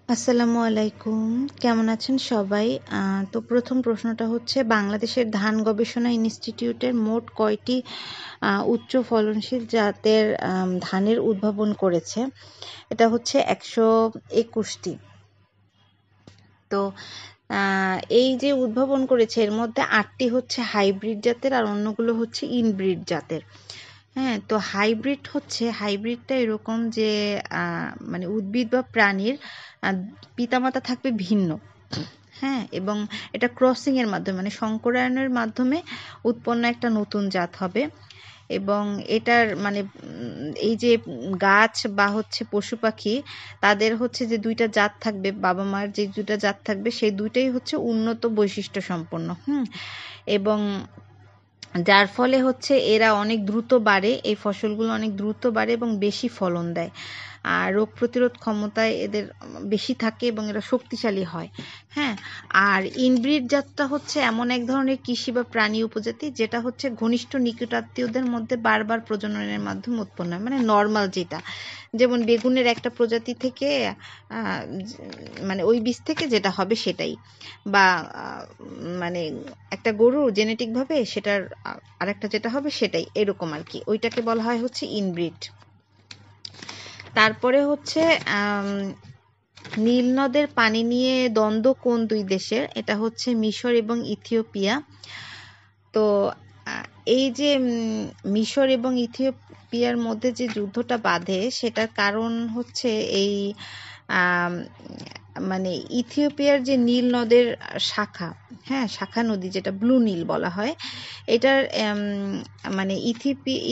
আসসালামু আলাইকুম, কেমন আছেন সবাই? তো প্রথম প্রশ্নটা হচ্ছে, বাংলাদেশের ধান গবেষণা ইনস্টিটিউটের মোট কয়টি উচ্চ ফলনশীল জাতের ধানের উদ্ভাবন করেছে? এটা হচ্ছে 121টি। তো এই যে উদ্ভাবন করেছে এর মধ্যে 8টি হচ্ছে হাইব্রিড জাতের আর অন্যগুলো হচ্ছে ইনব্রিড জাতের। হ্যাঁ, তো হাইব্রিডটা এরকম যে মানে উদ্ভিদ বা প্রাণীর পিতামাতা থাকবে ভিন্ন। হ্যাঁ, এবং এটা ক্রসিং এর মাধ্যমে মানে সংকরায়নের মাধ্যমে উৎপন্ন একটা নতুন জাত হবে। এবং এটার মানে এই যে গাছ বা হচ্ছে পশু পাখি, তাদের হচ্ছে যে দুইটা জাত থাকবে, বাবা মার যে দুইটা জাত থাকবে সেই দুইটাই হচ্ছে উন্নত বৈশিষ্ট্য সম্পন্ন। এবং যার ফলে হচ্ছে এরা অনেক দ্রুত বাড়ে, এই ফসলগুলো অনেক দ্রুত বাড়ে এবং বেশি ফলন দেয়। আর রোগ প্রতিরোধ ক্ষমতায় এদের বেশি থাকে এবং এরা শক্তিশালী হয়। হ্যাঁ, আর ইনব্রিড জাতটা হচ্ছে এমন এক ধরনের কৃষি বা প্রাণী উপজাতি যেটা হচ্ছে ঘনিষ্ঠ নিকটাত্মীয়দের মধ্যে বারবার প্রজননের মাধ্যমে উৎপন্ন হয়, মানে নর্মাল যেটা, যেমন বেগুনের একটা প্রজাতি থেকে মানে ওই বীজ থেকে যেটা হবে সেটাই, বা মানে একটা গরু জেনেটিকভাবে সেটার আরেকটা যেটা হবে সেটাই, এরকম আর কি, ওইটাকে বলা হয় হচ্ছে ইনব্রিড। তারপরে হচ্ছে নীল নদের পানি নিয়ে দ্বন্দ্ব কোন দুই দেশের? এটা হচ্ছে মিশর এবং ইথিওপিয়া। তো এই যে মিশর এবং ইথিওপিয়ার মধ্যে যে যুদ্ধটা বাধে সেটার কারণ হচ্ছে এই মানে ইথিওপিয়ার যে নীল নদের শাখা, হ্যাঁ, শাখা নদী যেটা ব্লু নীল বলা হয়, এটার মানে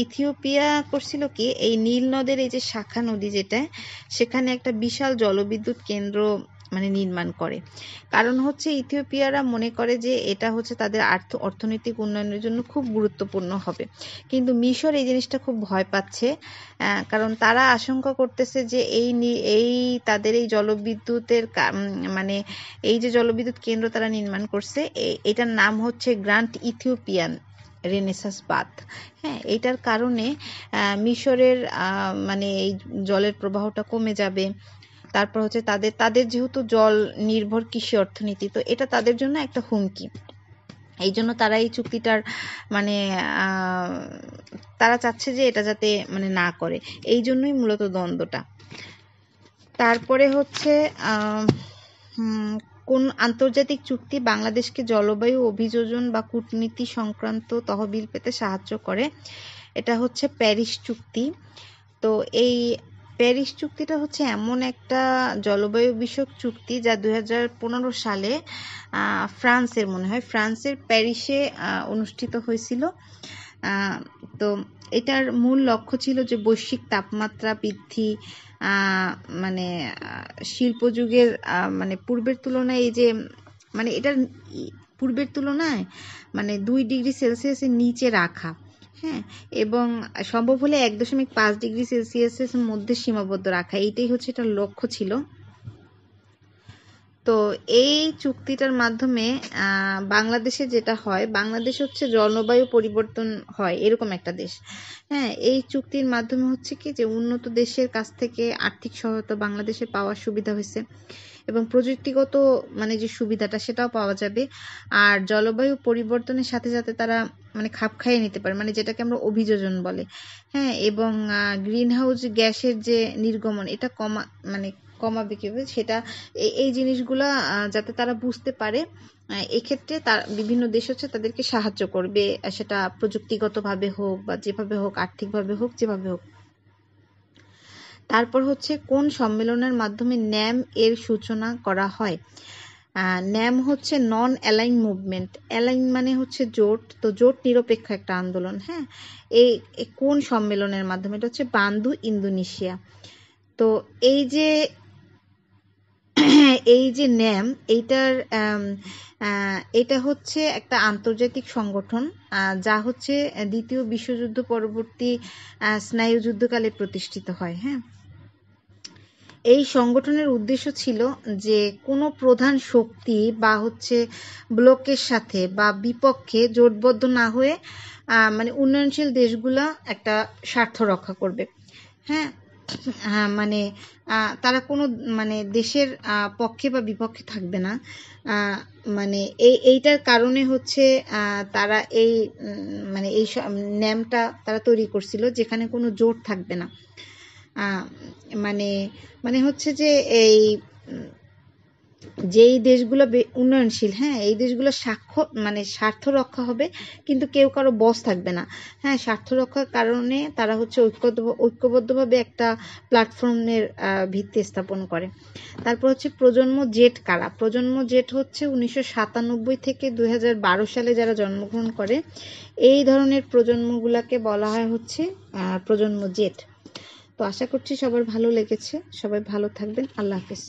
ইথিওপিয়া করছিল কি, এই নীল নদের এই যে শাখা নদী যেটা, সেখানে একটা বিশাল জলবিদ্যুৎ কেন্দ্র মানে নির্মাণ করে। কারণ হচ্ছে ইথিওপিয়ারা মনে করে যে এটা হচ্ছে তাদের অর্থনৈতিক উন্নয়নের জন্য খুব গুরুত্বপূর্ণ হবে, কিন্তু মিশর এই জিনিসটা খুব ভয় পাচ্ছে, কারণ তারা আশঙ্কা করতেছে যে এই তাদের এই জলবিদ্যুতের মানে এই যে জলবিদ্যুৎ কেন্দ্র তারা নির্মাণ করছে, এটার নাম হচ্ছে গ্র্যান্ড ইথিওপিয়ান রেনেসাঁস বাঁধ। হ্যাঁ, এটার কারণে মিশরের মানে এই জলের প্রবাহটা কমে যাবে। তারপর হচ্ছে তাদের যেহেতু জল নির্ভর কৃষি অর্থনীতি, তো এটা তাদের জন্য একটা হুমকি। এই জন্য তারা এই চুক্তিটার মানে তারা চাচ্ছে যে এটা যাতে মানে না করে, এই জন্যই মূলত দ্বন্দ্বটা। তারপরে হচ্ছে কোন আন্তর্জাতিক চুক্তি বাংলাদেশকে জলবায়ু অভিযোজন বা কূটনীতি সংক্রান্ত তহবিল পেতে সাহায্য করে? এটা হচ্ছে প্যারিস চুক্তি। তো এই প্যারিস চুক্তিটা হচ্ছে এমন একটা জলবায়ু বিষয়ক চুক্তি যা 2015 সালে ফ্রান্সের, মনে হয় ফ্রান্সের প্যারিসে অনুষ্ঠিত হয়েছিল। তো এটার মূল লক্ষ্য ছিল যে বৈশ্বিক তাপমাত্রা বৃদ্ধি, মানে শিল্পযুগের মানে পূর্বের তুলনায় এই যে মানে এটার পূর্বের তুলনায় মানে 2 ডিগ্রি সেলসিয়াসের নিচে রাখা, হ্যাঁ, এবং সম্ভব হলে 1.5 ডিগ্রি সেলসিয়াসের মধ্যে সীমাবদ্ধ রাখা, এইটাই হচ্ছে এটার লক্ষ্য ছিল। তো এই চুক্তিটার মাধ্যমে বাংলাদেশে যেটা হয়, বাংলাদেশ হচ্ছে জলবায়ু পরিবর্তন হয় এরকম একটা দেশ। হ্যাঁ, এই চুক্তির মাধ্যমে হচ্ছে কি যে উন্নত দেশের কাছ থেকে আর্থিক সহায়তা বাংলাদেশে পাওয়ার সুবিধা হয়েছে এবং প্রযুক্তিগত মানে যে সুবিধাটা সেটাও পাওয়া যাবে। আর জলবায়ু পরিবর্তনের সাথে সাথে তারা মানে খাপ খাইয়ে নিতে পারে, মানে যেটাকে আমরা অভিযোজন বলে। হ্যাঁ, এবং গ্রিন হাউস গ্যাসের যে নির্গমন এটা কমাবে কিভাবে সেটা, এই জিনিসগুলা যাতে তারা বুঝতে পারে, এক্ষেত্রে তার বিভিন্ন দেশ হচ্ছে তাদেরকে সাহায্য করবে, সেটা প্রযুক্তিগতভাবে হোক বা যেভাবে হোক, আর্থিকভাবে হোক, যেভাবে হোক। তারপর হচ্ছে কোন সম্মেলনের মাধ্যমে ন্যাম এর সূচনা করা হয়? ন্যাম হচ্ছে নন অ্যালাইন মুভমেন্ট, অ্যালাইন মানে হচ্ছে জোট, তো জোট নিরপেক্ষ একটা আন্দোলন। হ্যাঁ, এই কোন সম্মেলনের মাধ্যমে? এটা হচ্ছে বান্দু, ইন্দোনেশিয়া। তো এই যে ন্যাম, এটা হচ্ছে একটা আন্তর্জাতিক সংগঠন যা হচ্ছে দ্বিতীয় বিশ্বযুদ্ধ পরবর্তী স্নায়ুযুদ্ধকালে প্রতিষ্ঠিত হয়। হ্যাঁ, এই সংগঠনের উদ্দেশ্য ছিল যে কোনো প্রধান শক্তি বা হচ্ছে ব্লকের সাথে বা বিপক্ষে জোটবদ্ধ না হয়ে মানে উন্নয়নশীল দেশগুলা একটা স্বার্থ রক্ষা করবে। হ্যাঁ, মানে তারা কোনো মানে দেশের পক্ষে বা বিপক্ষে থাকবে না। মানে এইটার কারণে হচ্ছে তারা এই মানে এই ন্যামটা তারা তৈরি করছিল, যেখানে কোনো জোট থাকবে না। মানে মানে হচ্ছে যে এই যেই দেশগুলো উন্নয়নশীল, হ্যাঁ, এই দেশগুলো মানে স্বার্থ রক্ষা হবে, কিন্তু কেউ কারো বস থাকবে না। হ্যাঁ, স্বার্থ রক্ষার কারণে তারা হচ্ছে ঐক্যবদ্ধভাবে একটা প্ল্যাটফর্মের ভিত্তি স্থাপন করে। তারপর হচ্ছে প্রজন্ম জেট কারা? প্রজন্ম জেট হচ্ছে 1997 থেকে 2012 সালে যারা জন্মগ্রহণ করে, এই ধরনের প্রজন্মগুলাকে বলা হয় হচ্ছে প্রজন্ম জেট। তো আশা করছি সবার ভালো লেগেছে। সবাই ভালো থাকবেন। আল্লাহ হাফেজ।